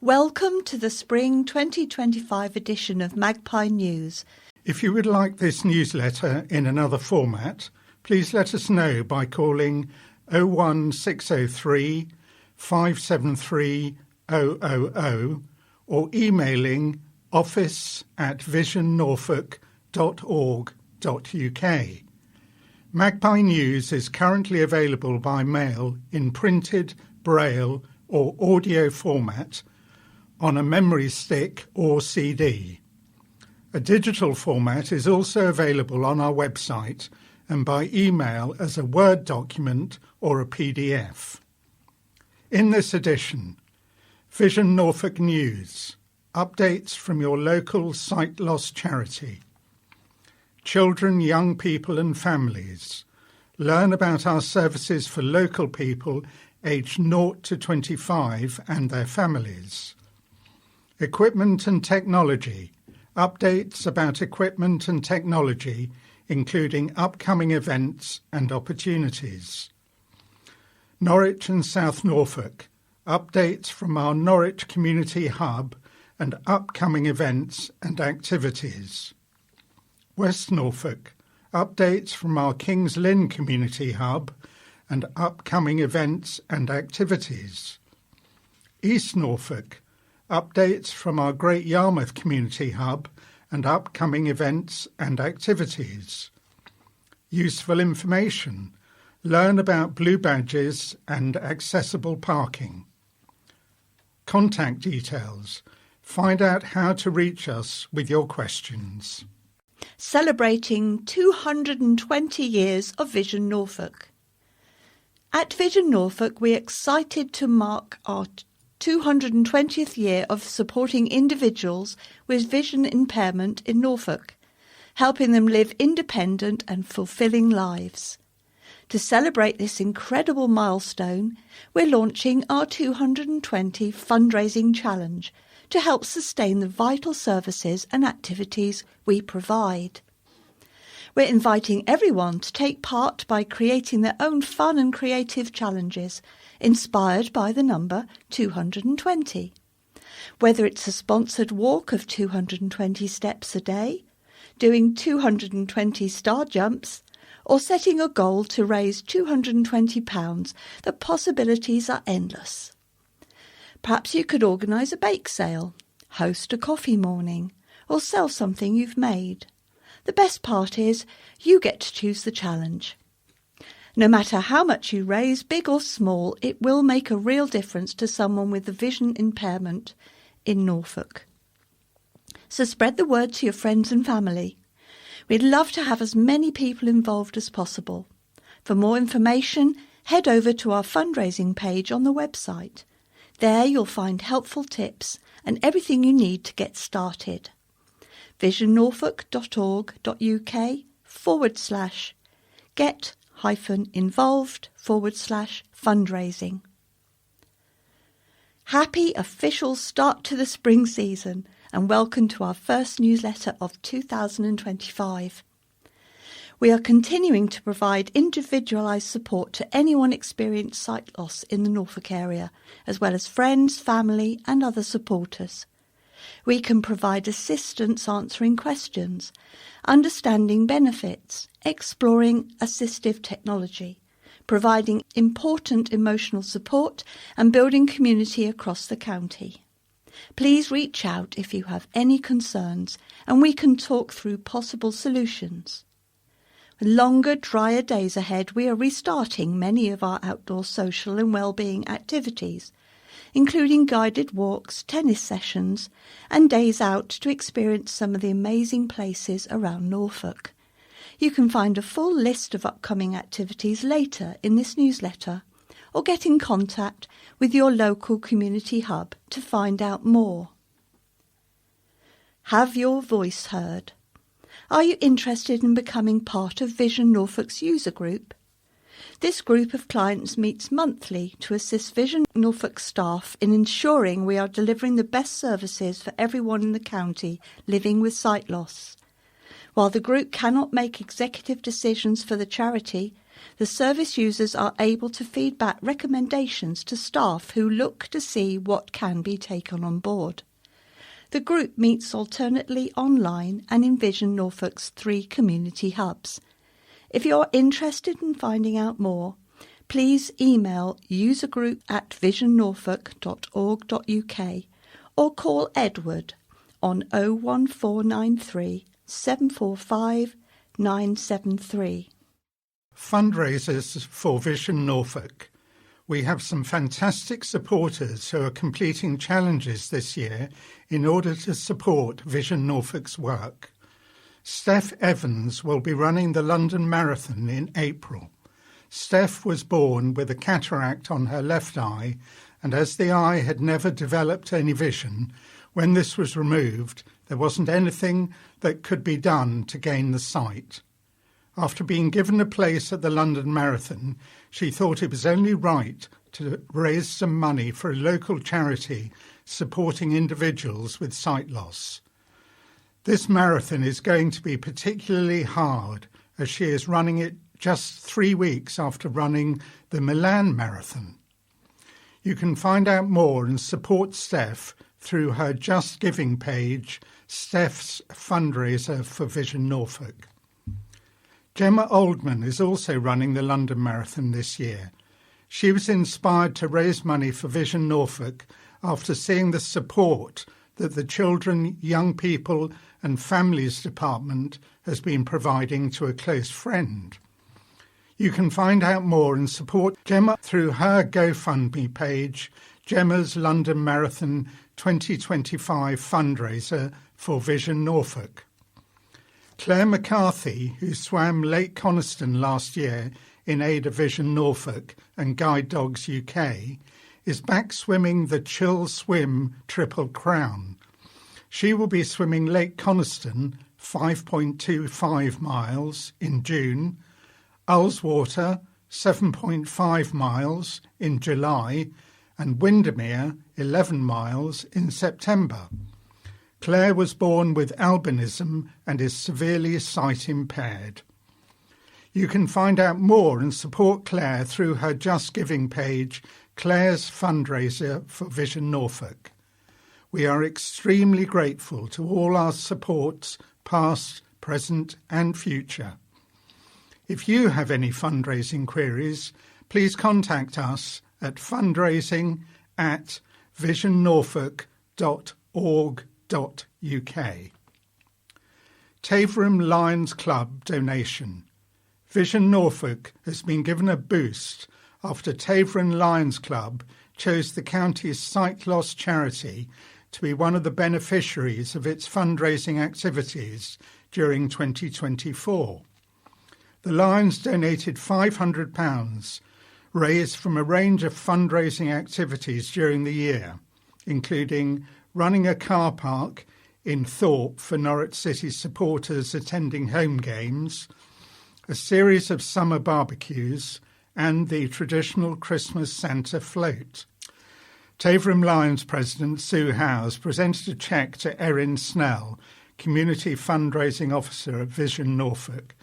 Welcome to the Spring 2025 edition of Magpie News. If you would like this newsletter in another format, please let us know by calling 01603 573 000 or emailing office@visionnorfolk.org.uk. Magpie News is currently available by mail in printed, braille or audio format on a memory stick or CD. A digital format is also available on our website and by email as a Word document or a PDF. In this edition, Vision Norfolk News, updates from your local sight loss charity. Children, young people and families. Learn about our services for local people aged 0 to 25 and their families. Equipment and technology. Updates about equipment and technology, including upcoming events and opportunities. Norwich and South Norfolk. Updates from our Norwich Community Hub and upcoming events and activities. West Norfolk. Updates from our King's Lynn Community Hub and upcoming events and activities. East Norfolk. Updates from our Great Yarmouth Community Hub and upcoming events and activities. Useful information. Learn about blue badges and accessible parking. Contact details. Find out how to reach us with your questions. Celebrating 220 years of Vision Norfolk. At Vision Norfolk, we're excited to mark our 220th year of supporting individuals with vision impairment in Norfolk, helping them live independent and fulfilling lives. To celebrate this incredible milestone, we're launching our 220 fundraising challenge to help sustain the vital services and activities we provide. We're inviting everyone to take part by creating their own fun and creative challenges inspired by the number 220. Whether it's a sponsored walk of 220 steps a day, doing 220 star jumps, or setting a goal to raise £220, the possibilities are endless. Perhaps you could organise a bake sale, host a coffee morning, or sell something you've made. The best part is you get to choose the challenge. No matter how much you raise, big or small, it will make a real difference to someone with a vision impairment in Norfolk. So spread the word to your friends and family. We'd love to have as many people involved as possible. For more information, head over to our fundraising page on the website. There you'll find helpful tips and everything you need to get started. visionnorfolk.org.uk/get-involved/fundraising. Happy official start to the spring season and welcome to our first newsletter of 2025. We are continuing to provide individualised support to anyone experiencing sight loss in the Norfolk area, as well as friends, family and other supporters. We can provide assistance answering questions, understanding benefits, exploring assistive technology, providing important emotional support and building community across the county. Please reach out if you have any concerns and we can talk through possible solutions. With longer, drier days ahead, we are restarting many of our outdoor social and well-being activities, including guided walks, tennis sessions and days out to experience some of the amazing places around Norfolk. You can find a full list of upcoming activities later in this newsletter or get in contact with your local community hub to find out more. Have your voice heard. Are you interested in becoming part of Vision Norfolk's user group? This group of clients meets monthly to assist Vision Norfolk staff in ensuring we are delivering the best services for everyone in the county living with sight loss. While the group cannot make executive decisions for the charity, The service users are able to feed back recommendations to staff who look to see what can be taken on board. The group meets alternately online and in Vision Norfolk's 3 community hubs. If you're interested in finding out more, please email usergroup@visionnorfolk.org.uk or call Edward on 01493 745 973. Fundraisers for Vision Norfolk. We have some fantastic supporters who are completing challenges this year in order to support Vision Norfolk's work. Steph Evans will be running the London Marathon in April. Steph was born with a cataract on her left eye, and as the eye had never developed any vision, when this was removed, there wasn't anything that could be done to gain the sight. After being given a place at the London Marathon, she thought it was only right to raise some money for a local charity supporting individuals with sight loss. This marathon is going to be particularly hard as she is running it just 3 weeks after running the Milan Marathon. You can find out more and support Steph through her Just Giving page, Steph's Fundraiser for Vision Norfolk. Gemma Oldman is also running the London Marathon this year. She was inspired to raise money for Vision Norfolk after seeing the support that the Children, Young People and Families Department has been providing to a close friend. You can find out more and support Gemma through her GoFundMe page, Gemma's London Marathon 2025 Fundraiser for Vision Norfolk. Claire McCarthy, who swam Lake Coniston last year in aid of Vision Norfolk and Guide Dogs UK, is back swimming the Chill Swim Triple Crown. She will be swimming Lake Coniston 5.25 miles in June, Ullswater 7.5 miles in July, and Windermere 11 miles in September. Claire was born with albinism and is severely sight impaired. You can find out more and support Claire through her Just Giving page, Claire's Fundraiser for Vision Norfolk. We are extremely grateful to all our supports, past, present and future. If you have any fundraising queries, please contact us at fundraising@visionnorfolk.org.uk. Taverham Lions Club donation. Vision Norfolk has been given a boost after Taverham Lions Club chose the county's sight loss charity to be one of the beneficiaries of its fundraising activities during 2024. The Lions donated £500, raised from a range of fundraising activities during the year, including running a car park in Thorpe for Norwich City supporters attending home games, a series of summer barbecues, and the traditional Christmas Santa float. Taverham Lions President Sue Howes presented a cheque to Erin Snell, Community Fundraising Officer at Vision Norfolk,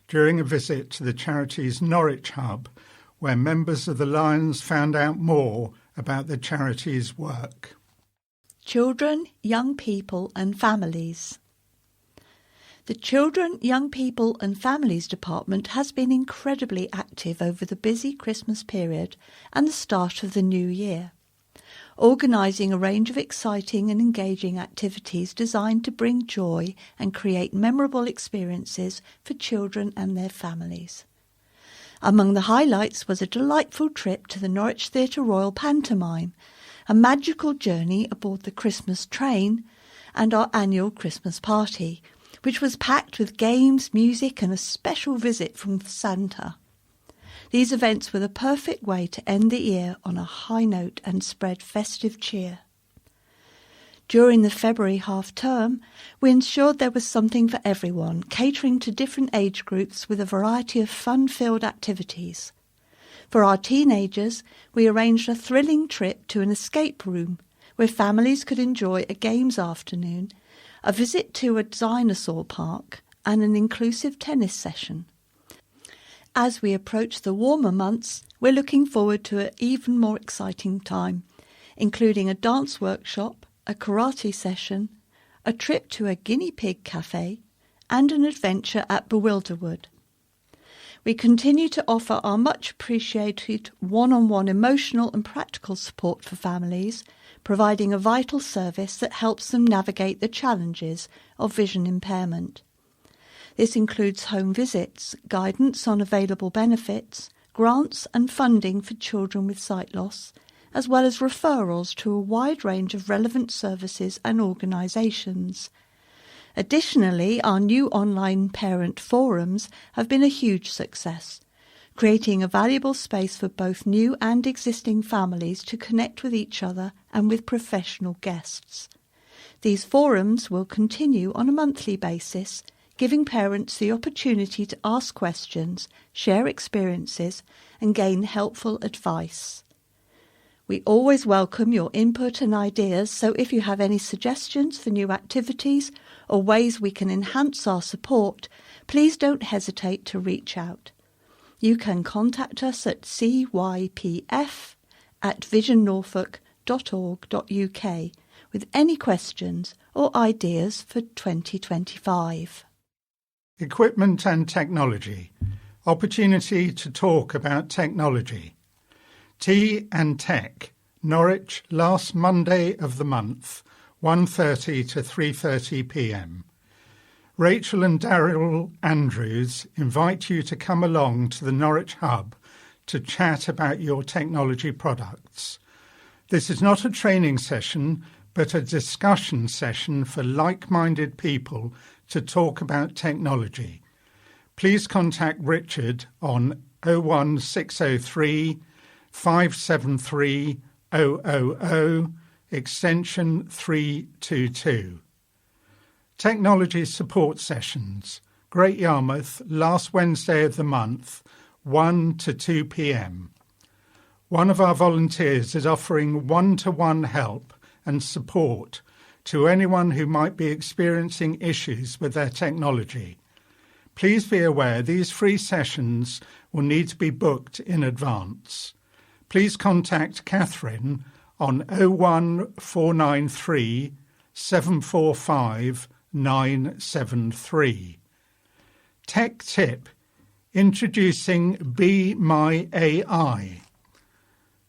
during a visit to the charity's Norwich Hub, where members of the Lions found out more about the charity's work. Children, Young People and Families. The Children, Young People and Families Department has been incredibly active over the busy Christmas period and the start of the new year, organising a range of exciting and engaging activities designed to bring joy and create memorable experiences for children and their families. Among the highlights was a delightful trip to the Norwich Theatre Royal Pantomime, a magical journey aboard the Christmas train, and our annual Christmas party, which was packed with games, music and a special visit from Santa. These events were the perfect way to end the year on a high note and spread festive cheer. During the February half-term, we ensured there was something for everyone, catering to different age groups with a variety of fun-filled activities. For our teenagers, we arranged a thrilling trip to an escape room where families could enjoy a games afternoon, a visit to a dinosaur park and an inclusive tennis session. As we approach the warmer months, we're looking forward to an even more exciting time, including a dance workshop, a karate session, a trip to a guinea pig cafe, and an adventure at Bewilderwood. We continue to offer our much appreciated one-on-one emotional and practical support for families, providing a vital service that helps them navigate the challenges of vision impairment. This includes home visits, guidance on available benefits, grants and funding for children with sight loss, as well as referrals to a wide range of relevant services and organisations. Additionally, our new online parent forums have been a huge success, creating a valuable space for both new and existing families to connect with each other and with professional guests. These forums will continue on a monthly basis, giving parents the opportunity to ask questions, share experiences, and gain helpful advice. We always welcome your input and ideas, so if you have any suggestions for new activities or ways we can enhance our support, please don't hesitate to reach out. You can contact us at cypf@visionnorfolk.org.uk with any questions or ideas for 2025. Equipment and technology. Opportunity to talk about technology. Tea and Tech, Norwich, last Monday of the month, 1:30 to 3:30 p.m. Rachel and Daryl Andrews invite you to come along to the Norwich Hub to chat about your technology products. This is not a training session, but a discussion session for like-minded people to talk about technology. Please contact Richard on 01603 573 000, extension 322. Technology support sessions, Great Yarmouth, last Wednesday of the month, 1 to 2 p.m. One of our volunteers is offering one-to-one help and support to anyone who might be experiencing issues with their technology. Please be aware these free sessions will need to be booked in advance. Please contact Catherine on 01493 745 973. Tech tip: introducing Be My AI.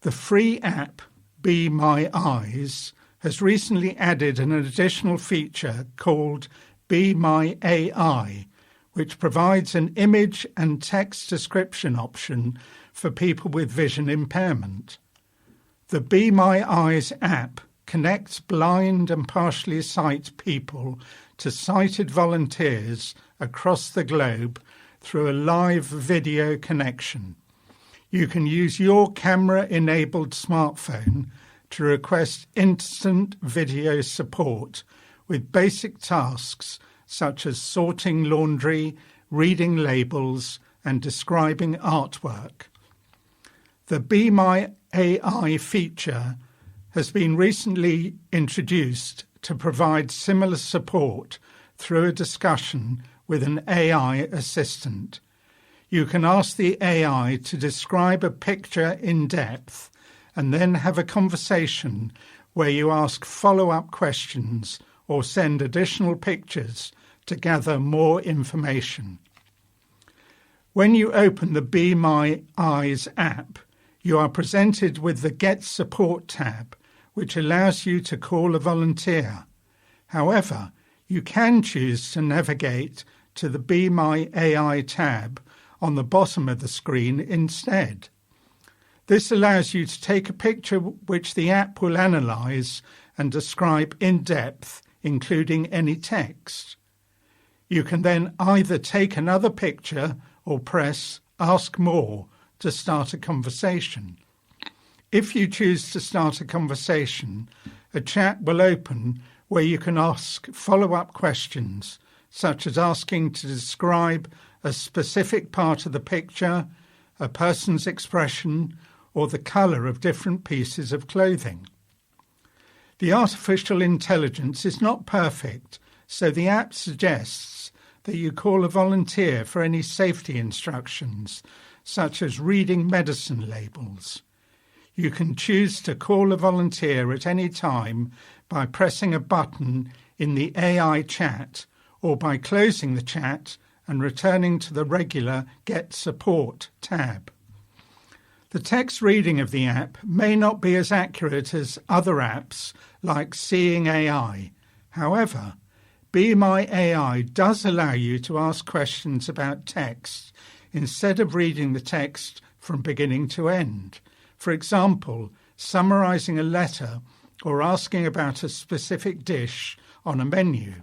The free app Be My Eyes has recently added an additional feature called Be My AI, which provides an image and text description option for people with vision impairment. The Be My Eyes app connects blind and partially sight people to sighted volunteers across the globe through a live video connection. You can use your camera-enabled smartphone to request instant video support with basic tasks such as sorting laundry, reading labels, and describing artwork. The Be My AI feature has been recently introduced to provide similar support through a discussion with an AI assistant. You can ask the AI to describe a picture in depth and then have a conversation where you ask follow-up questions or send additional pictures to gather more information. When you open the Be My Eyes app, you are presented with the Get Support tab, which allows you to call a volunteer. However, you can choose to navigate to the Be My AI tab on the bottom of the screen instead. This allows you to take a picture which the app will analyse and describe in depth, including any text. You can then either take another picture or press Ask More to start a conversation. If you choose to start a conversation, a chat will open where you can ask follow-up questions, such as asking to describe a specific part of the picture, a person's expression, or the colour of different pieces of clothing. The artificial intelligence is not perfect, so the app suggests that you call a volunteer for any safety instructions, such as reading medicine labels. You can choose to call a volunteer at any time by pressing a button in the AI chat or by closing the chat and returning to the regular Get Support tab. The text reading of the app may not be as accurate as other apps like Seeing AI. However, Be My AI does allow you to ask questions about text instead of reading the text from beginning to end. For example, summarising a letter or asking about a specific dish on a menu.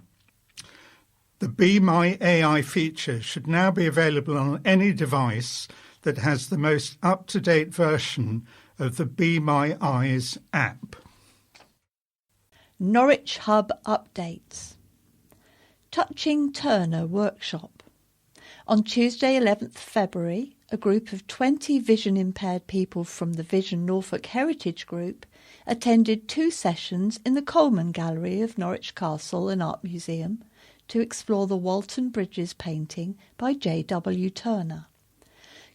The Be My AI feature should now be available on any device that has the most up-to-date version of the Be My Eyes app. Norwich Hub Updates. Touching Turner Workshop. On Tuesday 11th February, a group of 20 vision-impaired people from the Vision Norfolk Heritage Group attended 2 sessions in the Coleman Gallery of Norwich Castle and Art Museum to explore the Walton Bridges painting by J.W. Turner.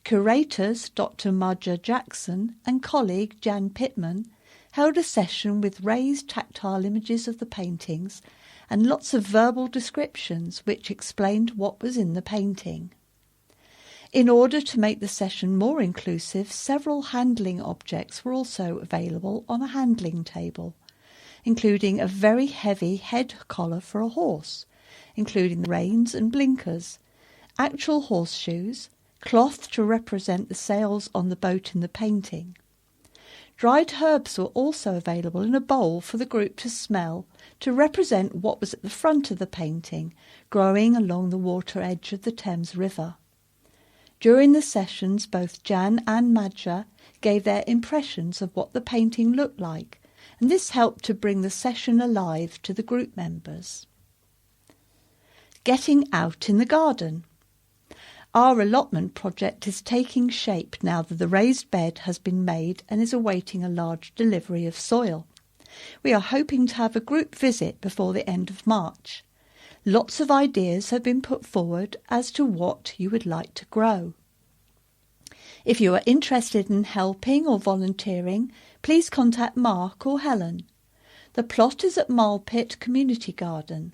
Curators Dr. Marja Jackson and colleague Jan Pittman held a session with raised tactile images of the paintings and lots of verbal descriptions which explained what was in the painting. In order to make the session more inclusive, several handling objects were also available on a handling table, including a very heavy head collar for a horse, including reins and blinkers, actual horseshoes, cloth to represent the sails on the boat in the painting. Dried herbs were also available in a bowl for the group to smell to represent what was at the front of the painting, growing along the water edge of the Thames River. During the sessions, both Jan and Madja gave their impressions of what the painting looked like, and this helped to bring the session alive to the group members. Getting out in the garden. Our allotment project is taking shape now that the raised bed has been made and is awaiting a large delivery of soil. We are hoping to have a group visit before the end of March. Lots of ideas have been put forward as to what you would like to grow. If you are interested in helping or volunteering, please contact Mark or Helen. The plot is at Marlpit Community Garden.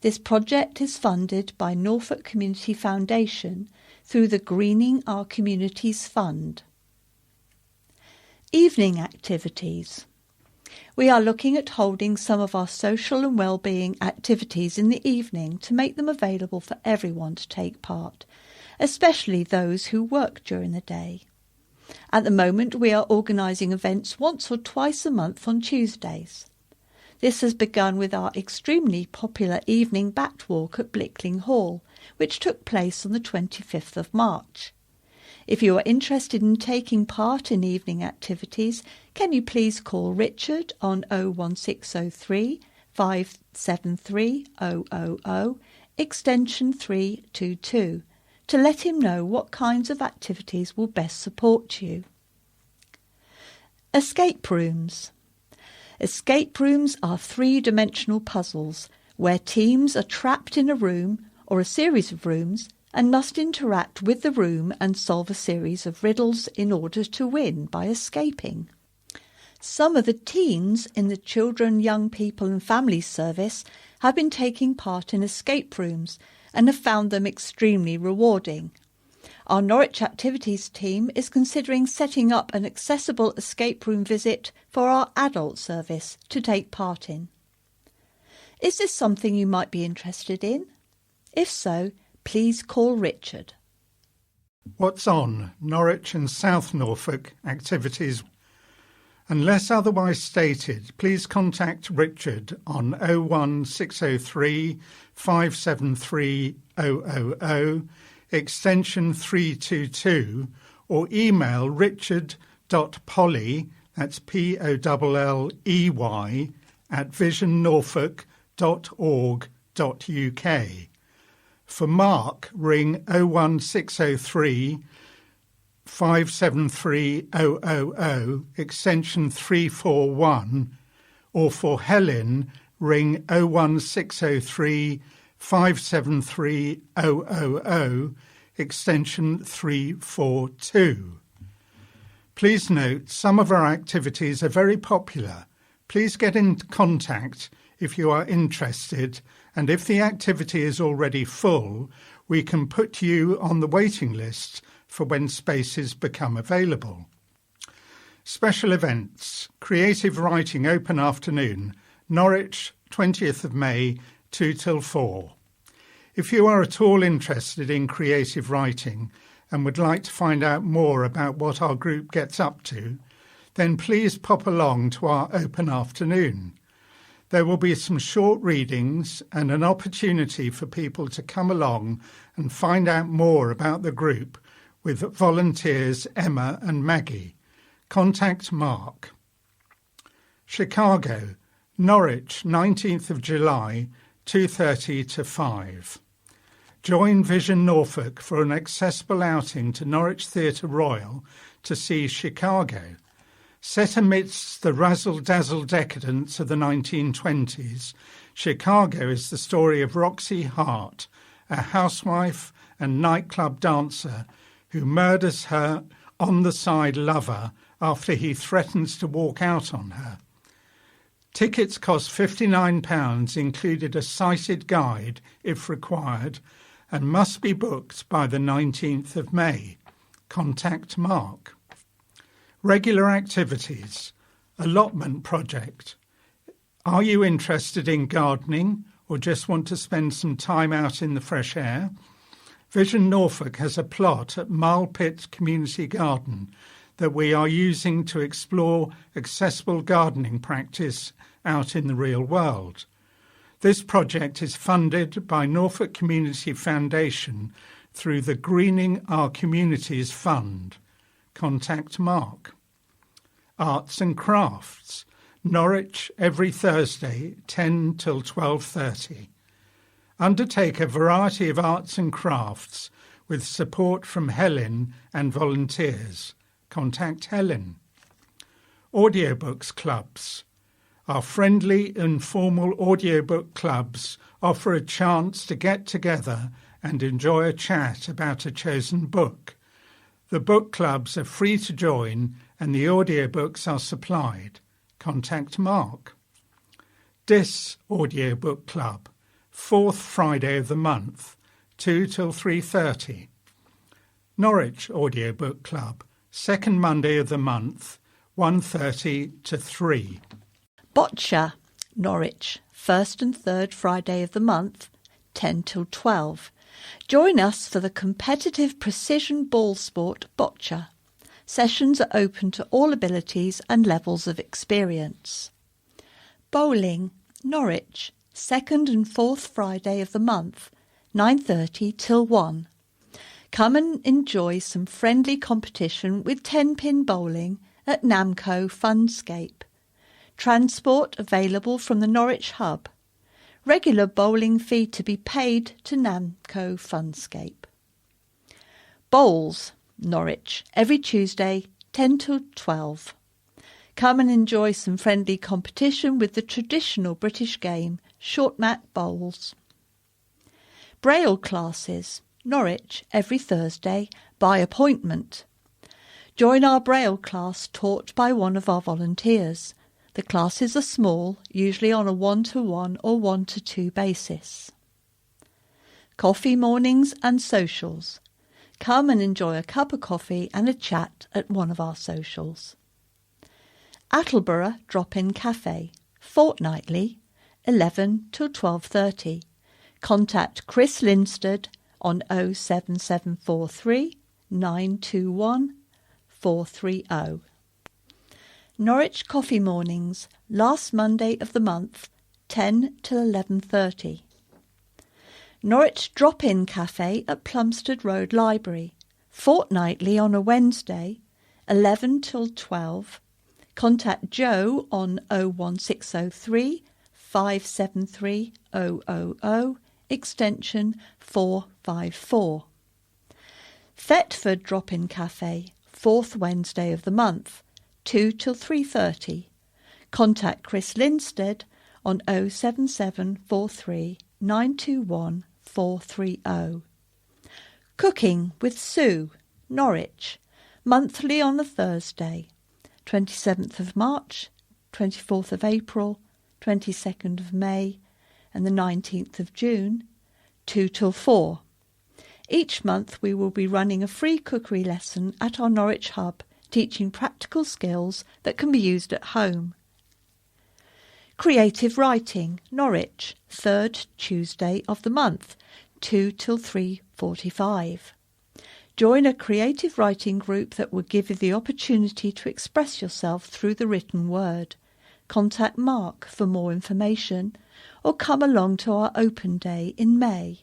This project is funded by Norfolk Community Foundation through the Greening Our Communities Fund. Evening activities. We are looking at holding some of our social and wellbeing activities in the evening to make them available for everyone to take part, especially those who work during the day. At the moment, we are organising events once or twice a month on Tuesdays. This has begun with our extremely popular evening bat walk at Blickling Hall, which took place on the 25th of March. If you are interested in taking part in evening activities, can you please call Richard on 01603 573 000 extension 322 to let him know what kinds of activities will best support you. Escape rooms. Escape rooms are 3-dimensional puzzles where teams are trapped in a room or a series of rooms and must interact with the room and solve a series of riddles in order to win by escaping. Some of the teens in the Children, Young People and Families Service have been taking part in escape rooms and have found them extremely rewarding. Our Norwich Activities team is considering setting up an accessible escape room visit for our adult service to take part in. Is this something you might be interested in? If so, please call Richard. What's on Norwich and South Norfolk activities? Unless otherwise stated, please contact Richard on 01603 573 000 extension 322 or email richard.polley, that's POLLEY, at visionnorfolk.org.uk. For Mark, ring 01603 573 000 extension 341, or for Helen, ring 01603 573000, extension 342. Please note some of our activities are very popular. Please get in contact if you are interested, and if the activity is already full, we can put you on the waiting list for when spaces become available. Special events: Creative Writing Open Afternoon, Norwich, 20th of May, 2 till 4. If you are at all interested in creative writing and would like to find out more about what our group gets up to, then please pop along to our open afternoon. There will be some short readings and an opportunity for people to come along and find out more about the group with volunteers Emma and Maggie. Contact Mark. Chicago, Norwich, 19th of July, 2:30 to 5. Join Vision Norfolk for an accessible outing to Norwich Theatre Royal to see Chicago. Set amidst the razzle-dazzle decadence of the 1920s, Chicago is the story of Roxy Hart, a housewife and nightclub dancer who murders her on-the-side lover after he threatens to walk out on her. Tickets cost £59, included a cited guide if required, and must be booked by the 19th of May. Contact Mark. Regular activities. Allotment project. Are you interested in gardening or just want to spend some time out in the fresh air? Vision Norfolk has a plot at Mile Pit Community Garden that we are using to explore accessible gardening practice out in the real world. This project is funded by Norfolk Community Foundation through the Greening Our Communities Fund. Contact Mark. Arts and Crafts. Norwich, every Thursday, 10 till 12:30. Undertake a variety of arts and crafts with support from Helen and volunteers. Contact Helen. Audiobooks clubs. Our friendly, informal audiobook clubs offer a chance to get together and enjoy a chat about a chosen book. The book clubs are free to join and the audiobooks are supplied. Contact Mark. Dis Audiobook Club, 4th Friday of the month, 2 till 3:30. Norwich Audiobook Club, 2nd Monday of the month, 1:30 to 3. Boccia, Norwich, 1st and 3rd Friday of the month, 10 till 12. Join us for the competitive precision ball sport boccia. Sessions are open to all abilities and levels of experience. Bowling, Norwich, 2nd and 4th Friday of the month, 9:30 till 1. Come and enjoy some friendly competition with 10-pin bowling at Namco Funscape. Transport available from the Norwich Hub. Regular bowling fee to be paid to Namco Funscape. Bowls, Norwich, every Tuesday, 10 till 12. Come and enjoy some friendly competition with the traditional British game, short mat bowls. Braille classes, Norwich, every Thursday, by appointment. Join our Braille class taught by one of our volunteers. The classes are small, usually on a 1-to-1 or 1-to-2 basis. Coffee mornings and socials. Come and enjoy a cup of coffee and a chat at one of our socials. Attleborough Drop-In Cafe, fortnightly, 11 till 12:30. Contact Chris Linstead on 07743 921 430. Norwich Coffee Mornings, last Monday of the month, 10 till 11:30. Norwich Drop-In Cafe at Plumstead Road Library, fortnightly on a Wednesday, 11 till 12. Contact Joe on 01603 573 000, extension 454. Thetford Drop-In Cafe, 4th Wednesday of the month, 2 till 3:30. Contact Chris Linstead on 07743 921 430. Cooking with Sue, Norwich, monthly on a Thursday, 27th of March, 24th of April, 22nd of May and the 19th of June, 2 till 4. Each month we will be running a free cookery lesson at our Norwich Hub, teaching practical skills that can be used at home. Creative Writing, Norwich, 3rd Tuesday of the month, 2 till 3:45. Join a creative writing group that will give you the opportunity to express yourself through the written word. Contact Mark for more information or come along to our open day in May.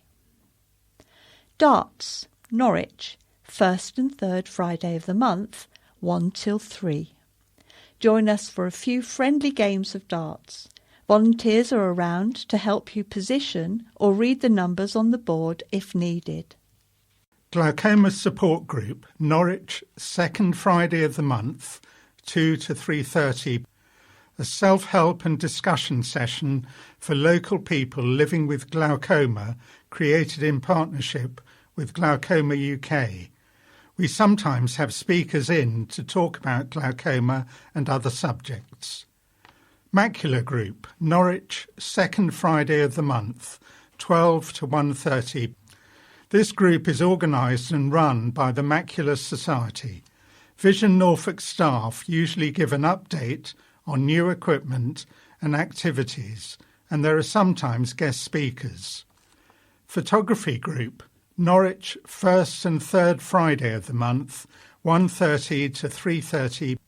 Darts, Norwich, 1st and 3rd Friday of the month, 1 till 3. Join us for a few friendly games of darts. Volunteers are around to help you position or read the numbers on the board if needed. Glaucoma Support Group, Norwich, 2nd Friday of the month, 2 to 3:30. A self-help and discussion session for local people living with glaucoma, created in partnership with Glaucoma UK. We sometimes have speakers in to talk about glaucoma and other subjects. Macular Group, Norwich, 2nd Friday of the month, 12 to 1:30. This group is organised and run by the Macular Society. Vision Norfolk staff usually give an update on new equipment and activities, and there are sometimes guest speakers. Photography Group, Norwich, 1st and 3rd Friday of the month, 1:30 to 3:30.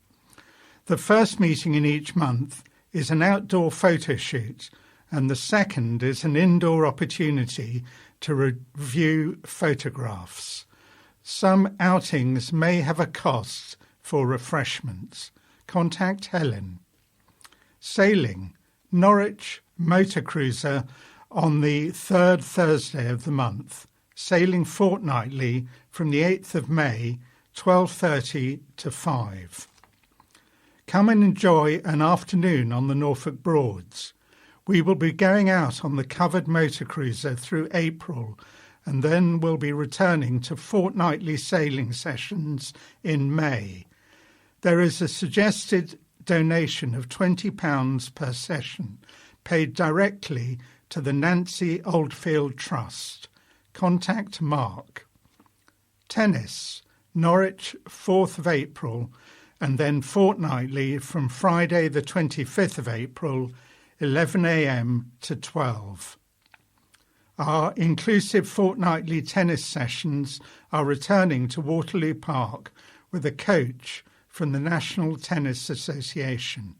The first meeting in each month is an outdoor photo shoot, and the second is an indoor opportunity to review photographs. Some outings may have a cost for refreshments. Contact Helen. Sailing, Norwich Motor Cruiser on the 3rd Thursday of the month, sailing fortnightly from the 8th of May, 12:30 to 5. Come and enjoy an afternoon on the Norfolk Broads. We will be going out on the covered motor cruiser through April, and then we'll be returning to fortnightly sailing sessions in May. There is a suggested donation of £20 per session, paid directly to the Nancy Oldfield Trust. Contact Mark. Tennis, Norwich, 4th of April, and then fortnightly from Friday the 25th of April, 11 a.m. to 12. Our inclusive fortnightly tennis sessions are returning to Waterloo Park with a coach from the National Tennis Association.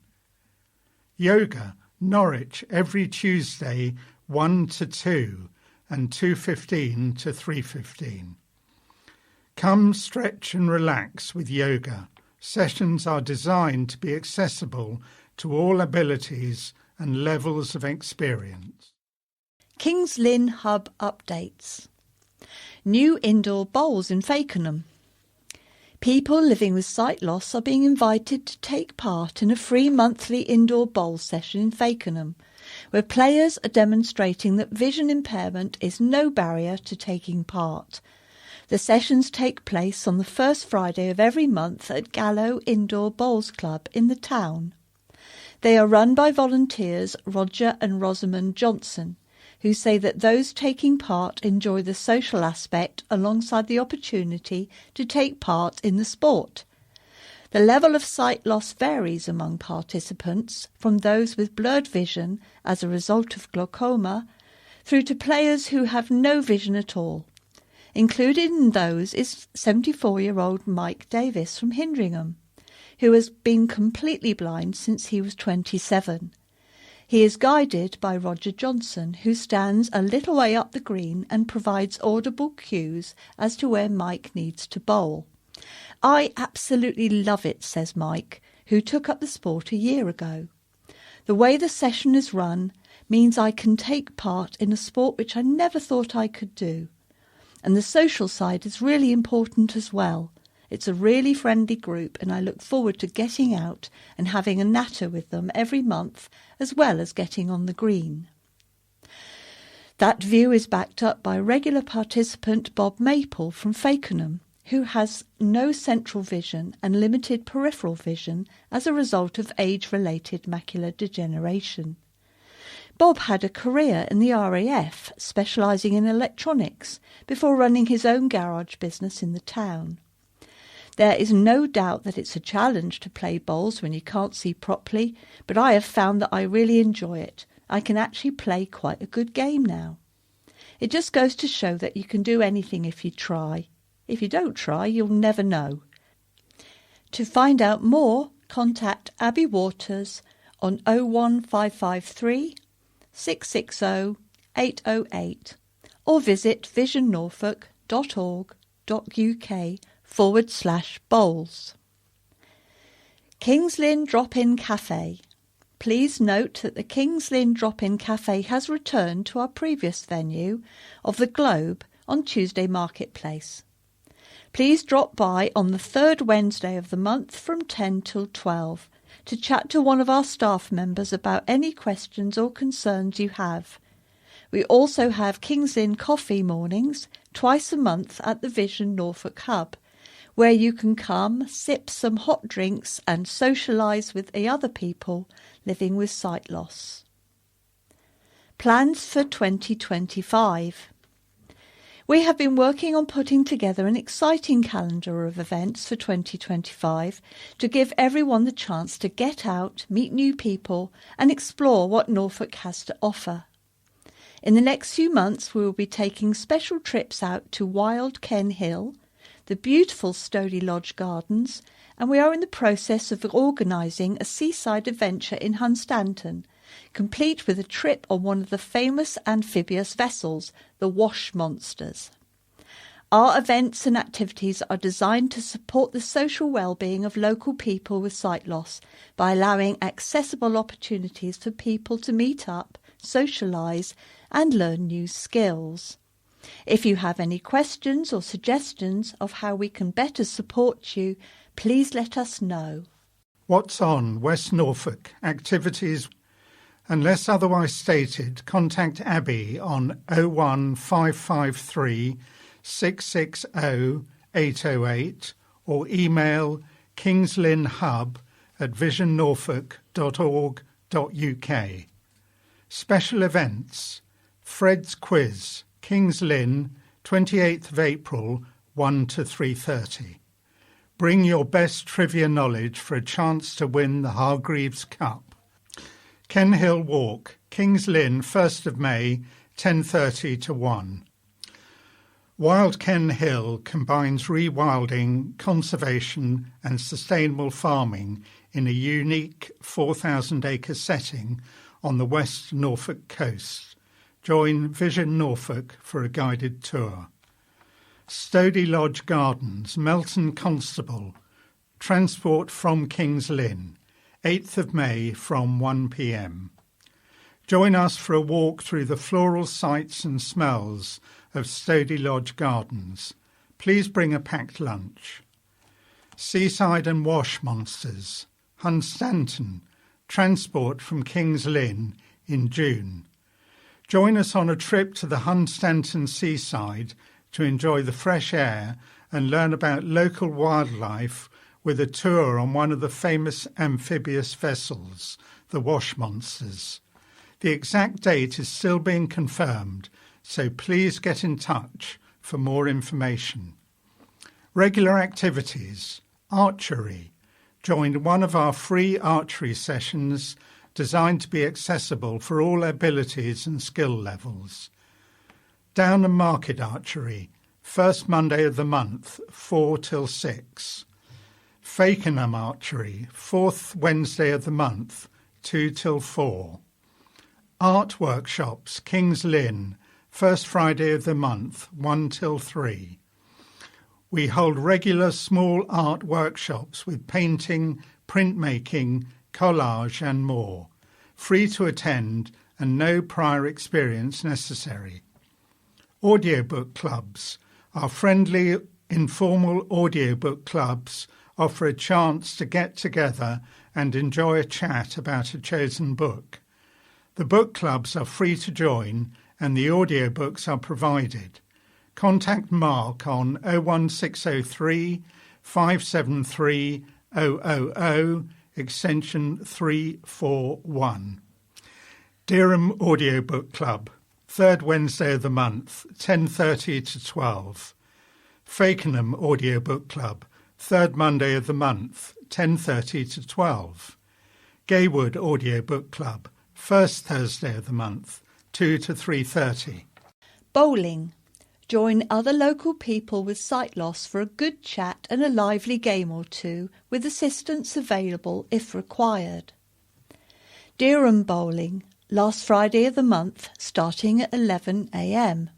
Yoga, Norwich, every Tuesday 1 to 2 and 2:15 to 3:15. Come stretch and relax with yoga. Sessions are designed to be accessible to all abilities and levels of experience. Lynn Hub Updates. New indoor bowls in Fakenham. People living with sight loss are being invited to take part in a free monthly indoor bowl session in Fakenham, where players are demonstrating that vision impairment is no barrier to taking part. The sessions take place on the first Friday of every month at Gallo Indoor Bowls Club in the town. They are run by volunteers Roger and Rosamond Johnson, who say that those taking part enjoy the social aspect alongside the opportunity to take part in the sport. The level of sight loss varies among participants, from those with blurred vision as a result of glaucoma through to players who have no vision at all. Included in those is 74-year-old Mike Davis from Hindringham, who has been completely blind since he was 27. He is guided by Roger Johnson, who stands a little way up the green and provides audible cues as to where Mike needs to bowl. "I absolutely love it," says Mike, who took up the sport a year ago. "The way the session is run means I can take part in a sport which I never thought I could do. And the social side is really important as well. It's a really friendly group, and I look forward to getting out and having a natter with them every month, as well as getting on the green." That view is backed up by regular participant Bob Maple from Fakenham, who has no central vision and limited peripheral vision as a result of age-related macular degeneration. Bob had a career in the RAF, specialising in electronics, before running his own garage business in the town. There is no doubt that it's a challenge to play bowls when you can't see properly, but I have found that I really enjoy it. I can actually play quite a good game now. It just goes to show that you can do anything if you try. If you don't try, you'll never know. To find out more, contact Abby Waters on 01553 660 808 or visit visionnorfolk.org.uk/bowls. King's Lynn Drop-In Cafe. Please note that the King's Lynn Drop-In Cafe has returned to our previous venue of the Globe on Tuesday Marketplace. Please drop by on the third Wednesday of the month from 10 till 12 to chat to one of our staff members about any questions or concerns you have. We also have King's Lynn coffee mornings twice a month at the Vision Norfolk Hub, where you can come, sip some hot drinks and socialise with the other people living with sight loss. Plans for 2025. We have been working on putting together an exciting calendar of events for 2025 to give everyone the chance to get out, meet new people and explore what Norfolk has to offer. In the next few months we will be taking special trips out to Wild Ken Hill, the beautiful Stody Lodge Gardens, and we are in the process of organising a seaside adventure in Hunstanton, complete with a trip on one of the famous amphibious vessels, the Wash Monsters. Our events and activities are designed to support the social well-being of local people with sight loss by allowing accessible opportunities for people to meet up, socialise and learn new skills. If you have any questions or suggestions of how we can better support you, please let us know. What's on West Norfolk activities? Unless otherwise stated, contact Abby on 01553 660 808 or email kingslynnhub@visionnorfolk.org.uk. Special events: Fred's Quiz, King's Lynn, 28th of April, 1 to 3:30. Bring your best trivia knowledge for a chance to win the Hargreaves Cup. Ken Hill Walk, King's Lynn, 1st of May, 10:30 to 1. Wild Ken Hill combines rewilding, conservation and sustainable farming in a unique 4,000-acre setting on the West Norfolk coast. Join Vision Norfolk for a guided tour. Stody Lodge Gardens, Melton Constable, transport from King's Lynn, 8th of May from 1 p.m. Join us for a walk through the floral sights and smells of Stody Lodge Gardens. Please bring a packed lunch. Seaside and Wash Monsters, Hunstanton, transport from King's Lynn in June. Join us on a trip to the Hunstanton seaside to enjoy the fresh air and learn about local wildlife with a tour on one of the famous amphibious vessels, the Wash Monsters. The exact date is still being confirmed, so please get in touch for more information. Regular activities: archery. Join one of our free archery sessions designed to be accessible for all abilities and skill levels. Down and Market Archery, first Monday of the month, 4 till 6. Fakenham Archery, fourth Wednesday of the month, 2 till 4. Art Workshops, King's Lynn, first Friday of the month, 1 till 3. We hold regular small art workshops with painting, printmaking, collage and more. Free to attend and no prior experience necessary. Audiobook clubs. Our friendly, informal audiobook clubs offer a chance to get together and enjoy a chat about a chosen book. The book clubs are free to join and the audiobooks are provided. Contact Mark on 01603 573 000 extension 341. Dereham Audiobook Club, third Wednesday of the month, 10:30 to 12. Fakenham Audiobook Club, third Monday of the month, 10:30 to 12. Gaywood Audiobook Club, first Thursday of the month, 2 to 3:30. Bowling. Join other local people with sight loss for a good chat and a lively game or two, with assistance available if required. Dereham Bowling, last Friday of the month, starting at 11 a.m.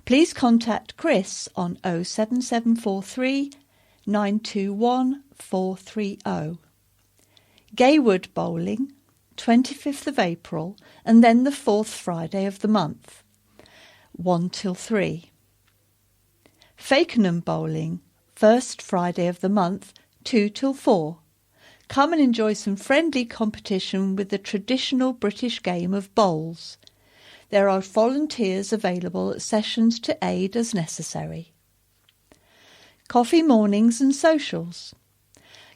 Please contact Chris on 07743 921 430. Gaywood Bowling, 25th of April, and then the fourth Friday of the month, 1 till 3. Fakenham Bowling, first Friday of the month, 2 till 4. Come and enjoy some friendly competition with the traditional British game of bowls. There are volunteers available at sessions to aid as necessary. Coffee mornings and socials.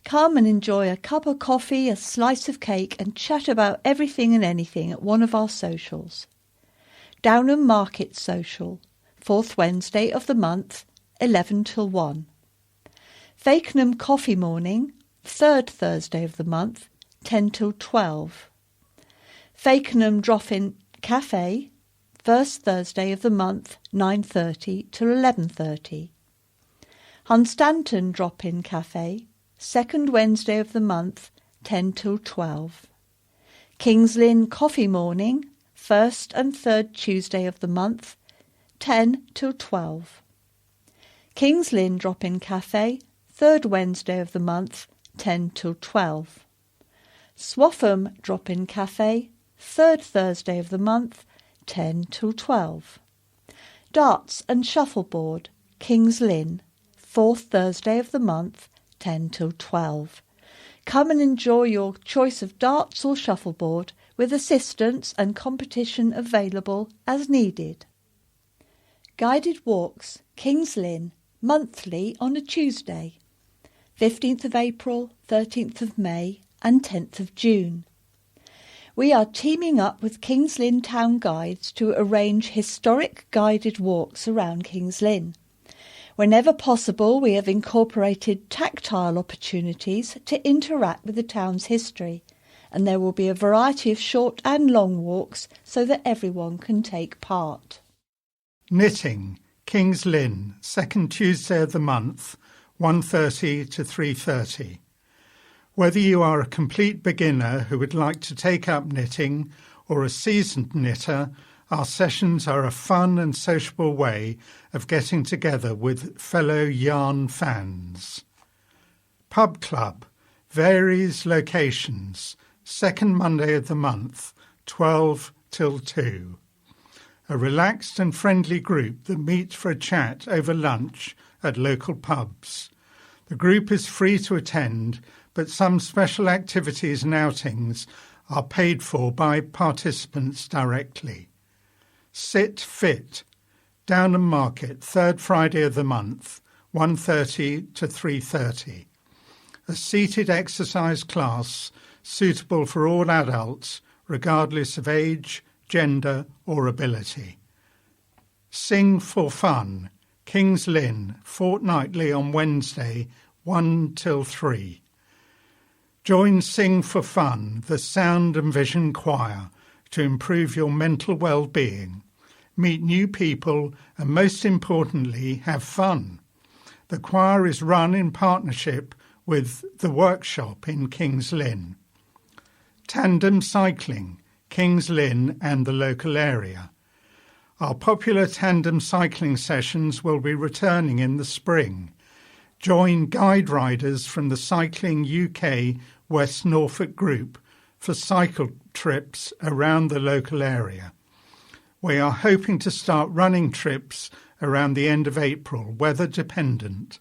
Come and enjoy a cup of coffee, a slice of cake and chat about everything and anything at one of our socials. Downham Market Social, fourth Wednesday of the month, 11 till 1. Fakenham Coffee Morning, third Thursday of the month, 10 till 12. Fakenham Drop-In Cafe, first Thursday of the month, 9:30 till 11:30. Hunstanton Drop-In Cafe, second Wednesday of the month, 10 till 12. Kings Lynn Coffee Morning, first and third Tuesday of the month, 10 till 12. Kings Lynn Drop-In Cafe, third Wednesday of the month, 10 till 12. Swaffham Drop-In Cafe, third Thursday of the month, 10 till 12. Darts and Shuffleboard, Kings Lynn, fourth Thursday of the month, 10 till 12. Come and enjoy your choice of darts or shuffleboard, with assistance and competition available as needed. Guided walks, Kings Lynn, monthly on a Tuesday, 15th of April, 13th of May and 10th of June. We are teaming up with Kings Lynn Town Guides to arrange historic guided walks around Kings Lynn. Whenever possible, we have incorporated tactile opportunities to interact with the town's history, and there will be a variety of short and long walks so that everyone can take part. Knitting, Kings Lynn, second Tuesday of the month, 1:30 to 3:30. Whether you are a complete beginner who would like to take up knitting or a seasoned knitter, our sessions are a fun and sociable way of getting together with fellow yarn fans. Pub Club, varies locations, second Monday of the month, 12 till 2. A relaxed and friendly group that meet for a chat over lunch at local pubs. The group is free to attend, but some special activities and outings are paid for by participants directly. Sit Fit, Downham Market, third Friday of the month, 1:30 to 3:30. A seated exercise class suitable for all adults, regardless of age, gender or ability. Sing for Fun, Kings Lynn, fortnightly on Wednesday, 1 till 3. Join Sing for Fun, the Sound and Vision Choir, to improve your mental well-being. Meet new people and, most importantly, have fun. The choir is run in partnership with the workshop in Kings Lynn. Tandem cycling, Kings Lynn and the local area. Our popular tandem cycling sessions will be returning in the spring. Join guide riders from the Cycling UK West Norfolk group for cycle trips around the local area. We are hoping to start running trips around the end of April, weather dependent.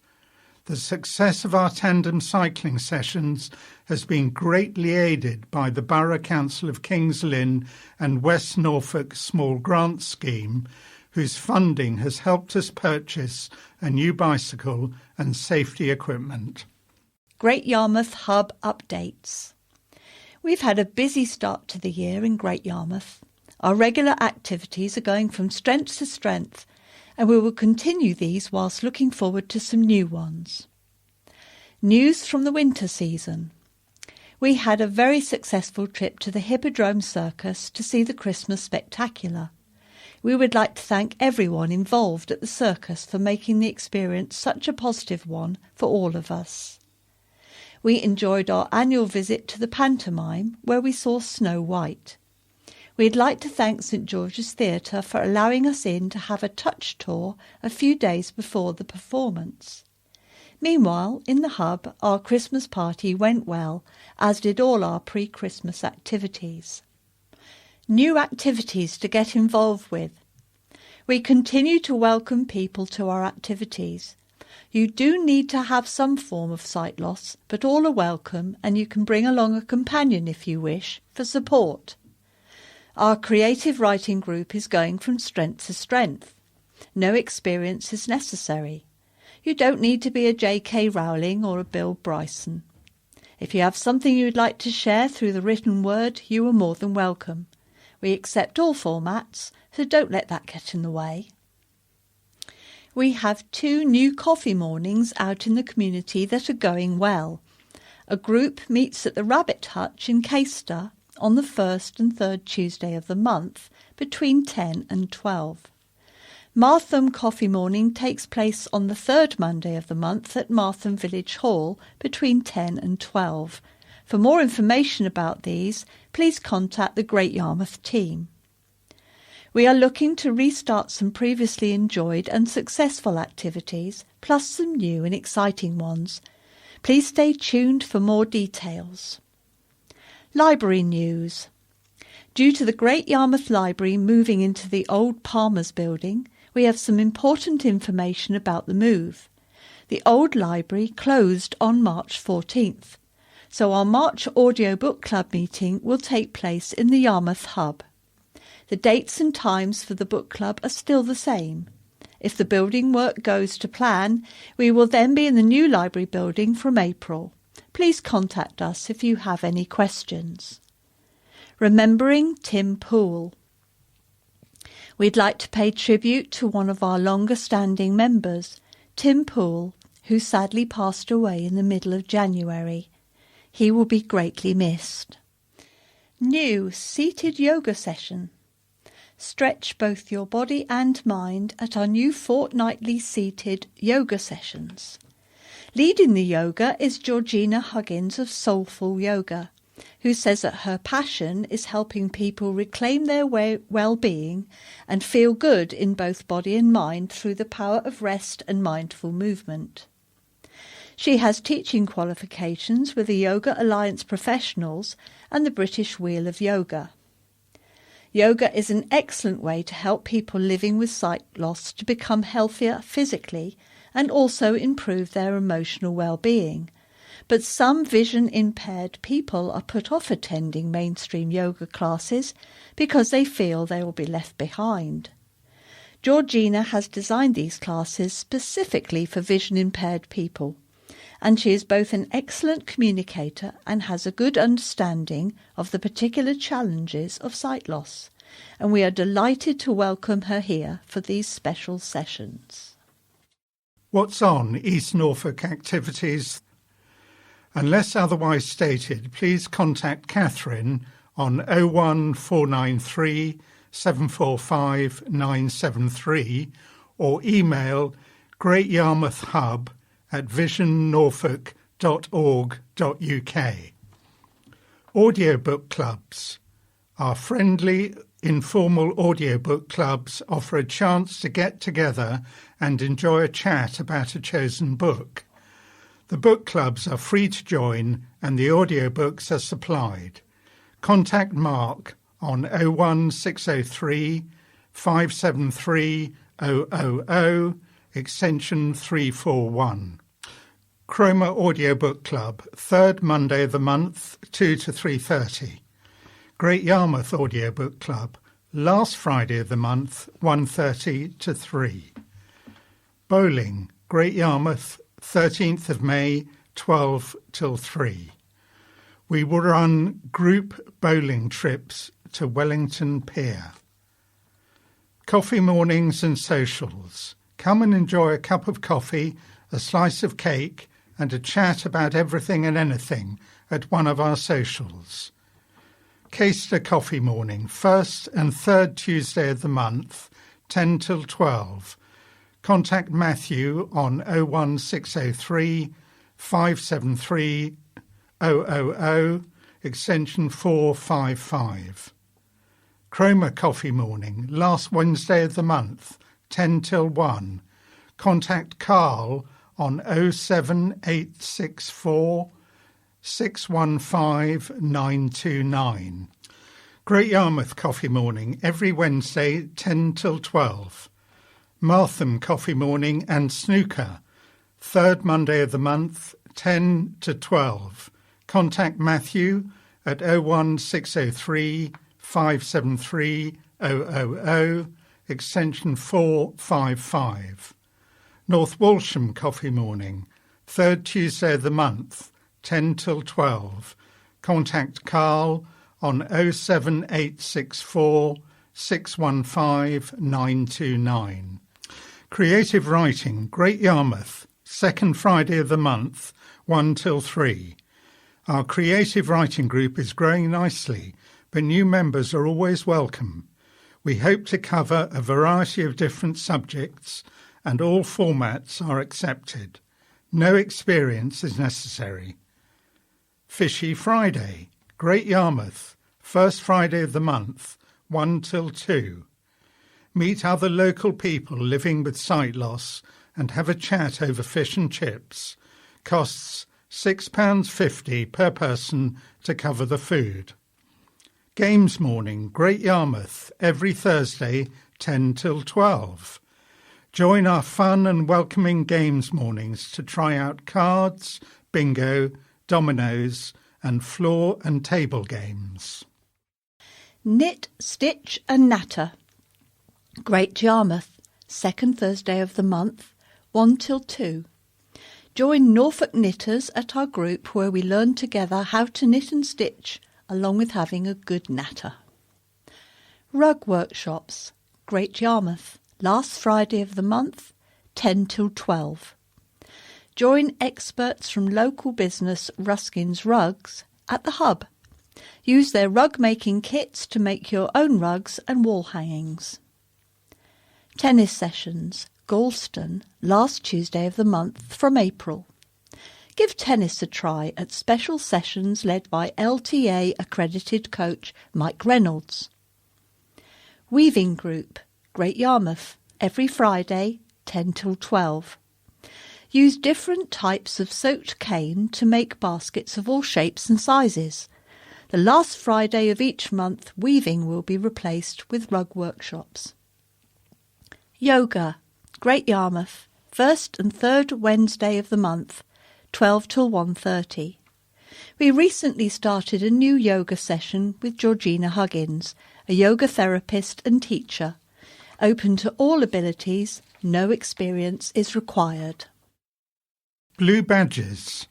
The success of our tandem cycling sessions has been greatly aided by the Borough Council of Kings Lynn and West Norfolk Small Grant Scheme, whose funding has helped us purchase a new bicycle and safety equipment. Great Yarmouth Hub Updates. We've had a busy start to the year in Great Yarmouth. Our regular activities are going from strength to strength, and we will continue these whilst looking forward to some new ones. News from the winter season. We had a very successful trip to the Hippodrome Circus to see the Christmas Spectacular. We would like to thank everyone involved at the circus for making the experience such a positive one for all of us. We enjoyed our annual visit to the pantomime where we saw Snow White. We'd like to thank St George's Theatre for allowing us in to have a touch tour a few days before the performance. Meanwhile, in the hub, our Christmas party went well, as did all our pre-Christmas activities. New activities to get involved with. We continue to welcome people to our activities. You do need to have some form of sight loss, but all are welcome, and you can bring along a companion if you wish, for support. Our creative writing group is going from strength to strength. No experience is necessary. You don't need to be a J.K. Rowling or a Bill Bryson. If you have something you would like to share through the written word, you are more than welcome. We accept all formats, so don't let that get in the way. We have 2 new coffee mornings out in the community that are going well. A group meets at the Rabbit Hutch in Caister on the 1st and 3rd Tuesday of the month between 10 and 12. Martham Coffee Morning takes place on the 3rd Monday of the month at Martham Village Hall between 10 and 12. For more information about these, please contact the Great Yarmouth team. We are looking to restart some previously enjoyed and successful activities, plus some new and exciting ones. Please stay tuned for more details. Library news. Due to the Great Yarmouth Library moving into the old Palmer's building, we have some important information about the move. The old library closed on March 14th, so our March Audio Book Club meeting will take place in the Yarmouth Hub. The dates and times for the book club are still the same. If the building work goes to plan, we will then be in the new library building from April. Please contact us if you have any questions. Remembering Tim Poole. We'd like to pay tribute to one of our longer-standing members, Tim Poole, who sadly passed away in the middle of January. He will be greatly missed. New seated yoga session. Stretch both your body and mind at our new fortnightly seated yoga sessions. Leading the yoga is Georgina Huggins of Soulful Yoga, who says that her passion is helping people reclaim their well-being and feel good in both body and mind through the power of rest and mindful movement. She has teaching qualifications with the Yoga Alliance Professionals and the British Wheel of Yoga. Yoga is an excellent way to help people living with sight loss to become healthier physically and also improve their emotional well-being. But some vision-impaired people are put off attending mainstream yoga classes because they feel they will be left behind. Georgina has designed these classes specifically for vision-impaired people, and she is both an excellent communicator and has a good understanding of the particular challenges of sight loss, and we are delighted to welcome her here for these special sessions. What's on East Norfolk activities? Unless otherwise stated, please contact Catherine on 01493 745 973 or email greatyarmouthhub@visionnorfolk.org.uk. Audiobook clubs. Our friendly, informal audiobook clubs offer a chance to get together and enjoy a chat about a chosen book. The book clubs are free to join and the audiobooks are supplied. Contact Mark on 01603 573 000 extension 341. Chroma Audiobook Club, third Monday of the month, 2 to 3:30. Great Yarmouth Audiobook Club, last Friday of the month, 1:30 to 3. Bowling, Great Yarmouth, 13th of May, 12 till 3. We will run group bowling trips to Wellington Pier. Coffee mornings and socials. Come and enjoy a cup of coffee, a slice of cake, and a chat about everything and anything at one of our socials. Caister Coffee Morning, first and third Tuesday of the month, 10 till 12. Contact Matthew on 01603 573 000, extension 455. Chroma Coffee Morning, last Wednesday of the month, 10 till 1. Contact Carl on 07864 615 929. Great Yarmouth Coffee Morning, every Wednesday, 10 till 12. Martham Coffee Morning and Snooker, third Monday of the month, 10 to 12. Contact Matthew at 01603 573 000, extension 455. North Walsham Coffee Morning, third Tuesday of the month, 10 till 12. Contact Carl on 07864 615 929. Creative Writing, Great Yarmouth, second Friday of the month, 1 till 3. Our creative writing group is growing nicely, but new members are always welcome. We hope to cover a variety of different subjects, and all formats are accepted. No experience is necessary. Fishy Friday, Great Yarmouth, first Friday of the month, 1 till 2. Meet other local people living with sight loss and have a chat over fish and chips. Costs £6.50 per person to cover the food. Games Morning, Great Yarmouth, every Thursday, 10 till 12. Join our fun and welcoming games mornings to try out cards, bingo, dominoes and floor and table games. Knit, Stitch and Natter. Great Yarmouth, second Thursday of the month, 1 till 2. Join Norfolk knitters at our group where we learn together how to knit and stitch, along with having a good natter. Rug Workshops, Great Yarmouth, last Friday of the month, 10 till 12. Join experts from local business Ruskin's Rugs at the Hub. Use their rug-making kits to make your own rugs and wall hangings. Tennis Sessions, Galston, last Tuesday of the month from April. Give tennis a try at special sessions led by LTA accredited coach Mike Reynolds. Weaving Group, Great Yarmouth, every Friday, 10 till 12. Use different types of soaked cane to make baskets of all shapes and sizes. The last Friday of each month, weaving will be replaced with rug workshops. Yoga, Great Yarmouth, first and third Wednesday of the month, 12 till 1:30. We recently started a new yoga session with Georgina Huggins, a yoga therapist and teacher. Open to all abilities, no experience is required. Blue Badges.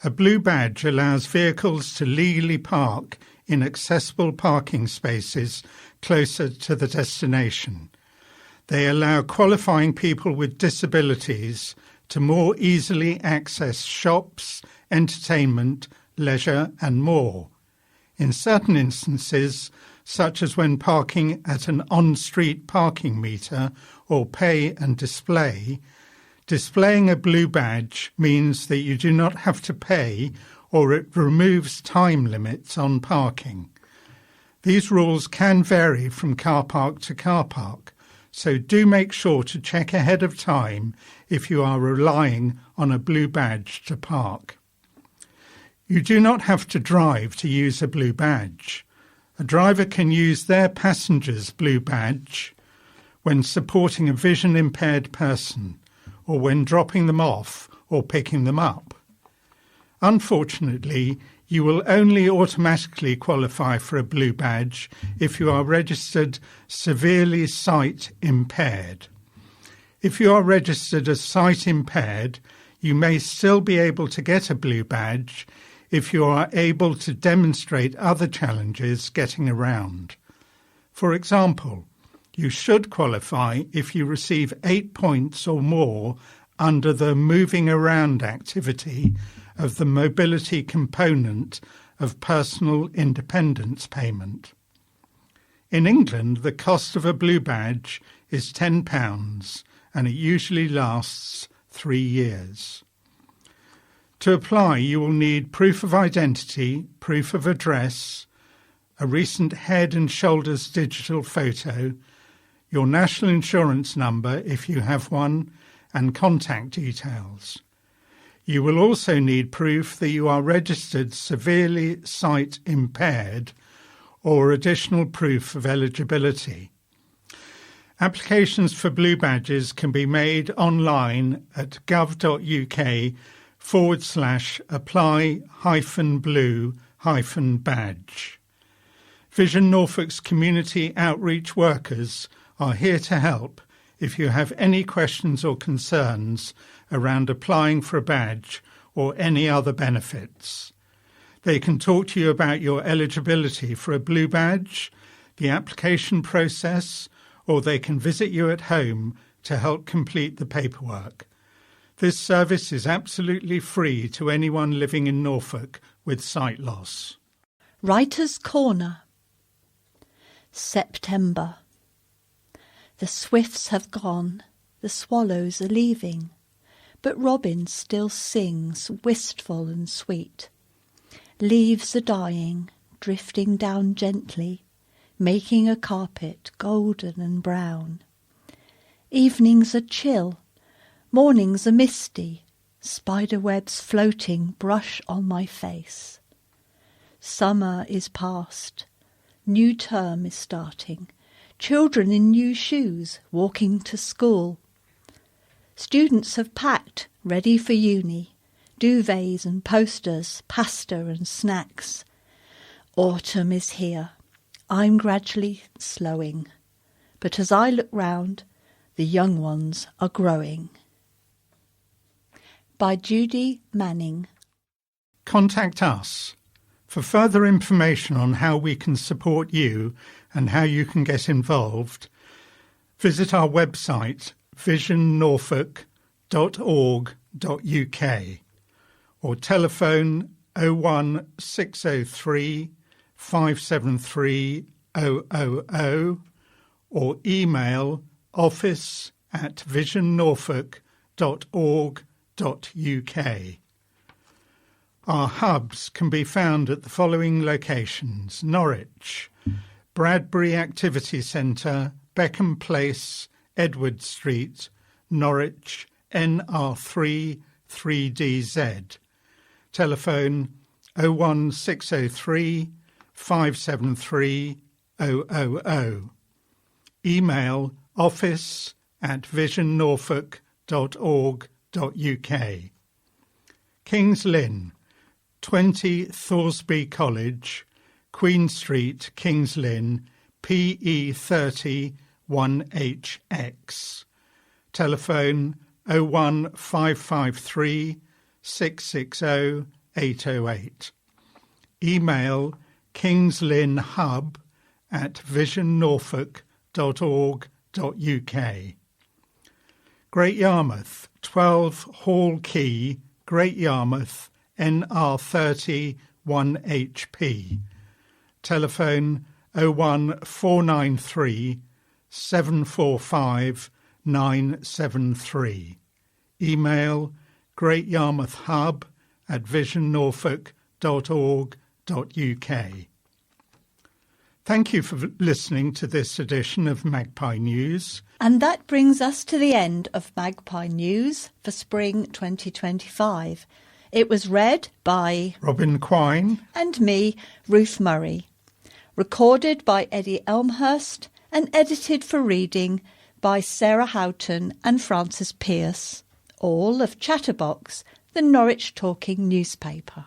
A blue badge allows vehicles to legally park in accessible parking spaces closer to the destination. They allow qualifying people with disabilities to more easily access shops, entertainment, leisure and more. In certain instances, such as when parking at an on-street parking meter or pay and display, displaying a blue badge means that you do not have to pay or it removes time limits on parking. These rules can vary from car park to car park, so do make sure to check ahead of time if you are relying on a blue badge to park. You do not have to drive to use a blue badge. A driver can use their passenger's blue badge when supporting a vision-impaired person or when dropping them off or picking them up. Unfortunately, you will only automatically qualify for a blue badge if you are registered severely sight impaired. If you are registered as sight impaired, you may still be able to get a blue badge if you are able to demonstrate other challenges getting around. For example, you should qualify if you receive 8 points or more under the moving around activity of the mobility component of personal independence payment. In England, the cost of a blue badge is £10 and it usually lasts 3 years. To apply, you will need proof of identity, proof of address, a recent head and shoulders digital photo, your national insurance number if you have one, and contact details. You will also need proof that you are registered severely sight impaired or additional proof of eligibility. Applications for blue badges can be made online at gov.uk/apply-blue-badge. Vision Norfolk's community outreach workers are here to help if you have any questions or concerns around applying for a badge or any other benefits. They can talk to you about your eligibility for a blue badge, the application process, or they can visit you at home to help complete the paperwork. This service is absolutely free to anyone living in Norfolk with sight loss. Writer's Corner. September. The swifts have gone, the swallows are leaving, but robin still sings wistful and sweet. Leaves are dying, drifting down gently, making a carpet golden and brown. Evenings are chill, mornings are misty, spider webs floating brush on my face. Summer is past, new term is starting, children in new shoes walking to school. Students have packed, ready for uni, duvets and posters, pasta and snacks. Autumn is here. I'm gradually slowing, but as I look round, the young ones are growing. By Judy Manning. Contact us. For further information on how we can support you and how you can get involved, visit our website visionnorfolk.org.uk or telephone 01603 573 000 or email office@visionnorfolk.org.uk. Our hubs can be found at the following locations: Norwich, Bradbury Activity Centre, Beckham Place, Edward Street, Norwich, NR3 3DZ. Telephone 01603 573 000. Email office@visionnorfolk.org.uk. Kings Lynn, 20 Thoresby College, Queen Street, Kings Lynn, PE 30 1HX. Telephone 01553 660 808. Email kingslynnhub@visionnorfolk.org.uk. Great Yarmouth, 12 Hall Quay, Great Yarmouth, NR30 1HP. Telephone 01493 745 973. Email greatyarmouthhub@visionnorfolk.org.uk. Thank you for listening to this edition of Magpie News. And that brings us to the end of Magpie News for spring 2025. It was read by Robin Quine and me, Ruth Murray. Recorded by Eddie Elmhurst and edited for reading by Sarah Houghton and Francis Pierce. All of Chatterbox, the Norwich Talking newspaper.